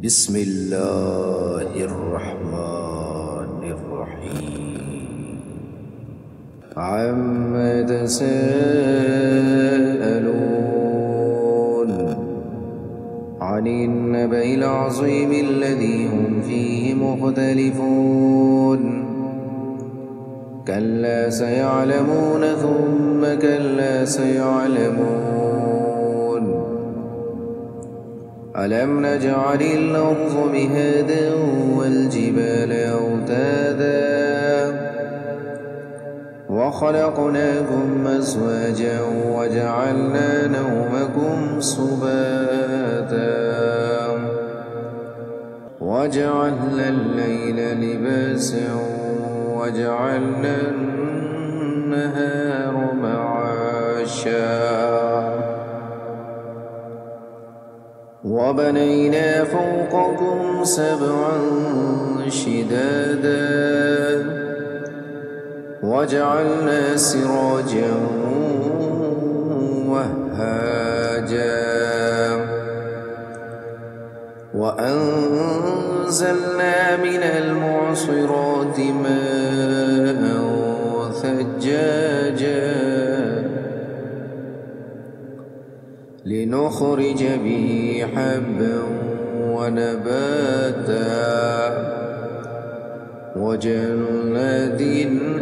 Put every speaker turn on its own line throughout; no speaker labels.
بسم الله الرحمن الرحيم عما يتساءلون عن النبأ العظيم الذي هم فيه مختلفون كلا سيعلمون ثم كلا سيعلمون ألم نجعل الأرض مهادا والجبال أوتادا وخلقناكم أزواجا وجعلنا نومكم سباتا وجعلنا الليل لباسا وجعلنا النهار معاشا وبنينا فوقكم سبعا شدادا وجعلنا سراجا وهاجا وأنزلنا من المعصرات ماء ثجاجا لنخرج به حبا ونباتا وجنات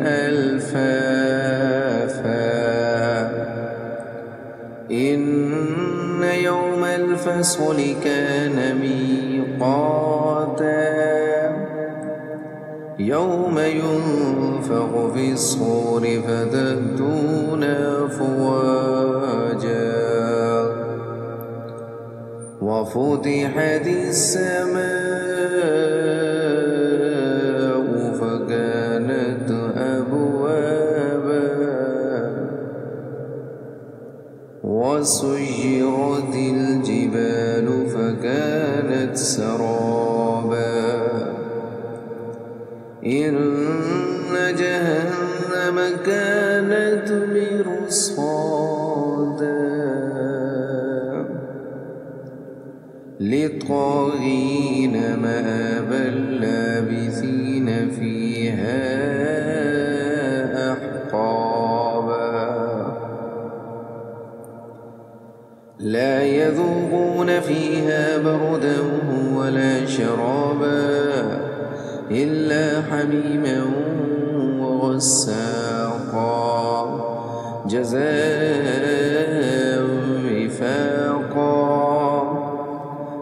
ألفافا إن يوم الفصل كان ميقاتا يوم ينفخ في الصور فتأتون أفواجا وفتحت السماء فكانت أبوابا وسيرت الجبال فكانت سرابا إن جهنم كانت مرصادا للطاغين مآبا لابثين فيها أحقابا لا يذوقون فيها بردا ولا شرابا إلا حميما وغساقا جزاء وفاقا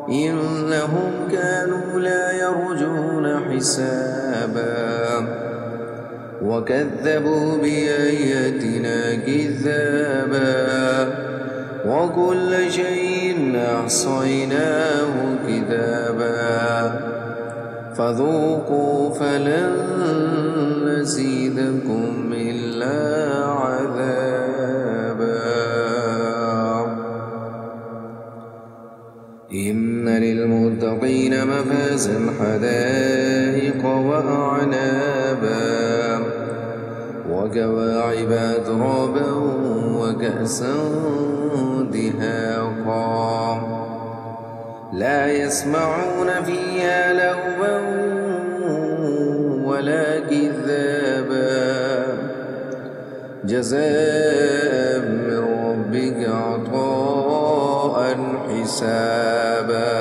إنهم كانوا لا يرجون حسابا وكذبوا بآياتنا كذابا وكل شيء أحصيناه كتابا فذوقوا فلن نزيدكم إلا عذابا إن للمتقين مفازا حدائق وأعنابا وكواعب أترابا وكأسا دهاقا لا يسمعون فيها لغوا ولا كذابا جزاء من ربك عطاء حسابا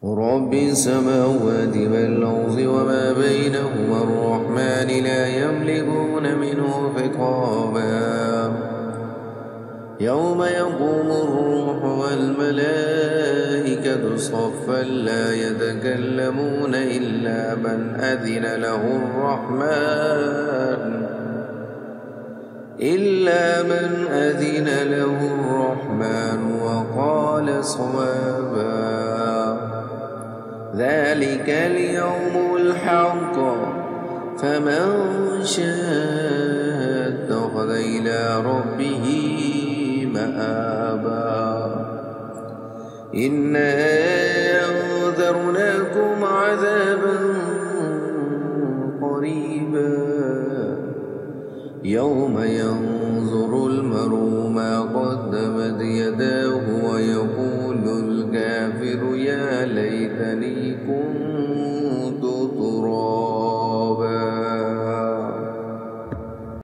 رب السماوات والأرض وما بينهما الرحمن لا يملكون منه خطابا يوم يقوم الروح والملائكة صفا لا يتكلمون إلا من أذن له الرحمن وقال صوابا ذلك اليوم الحق فمن شاء اتخذ إلى ربه مآبا إنا أنذرناكم عذابا قريبا يوم ينظر المرء ما قدمت يداه ويقول الكافر يا ليتني كنت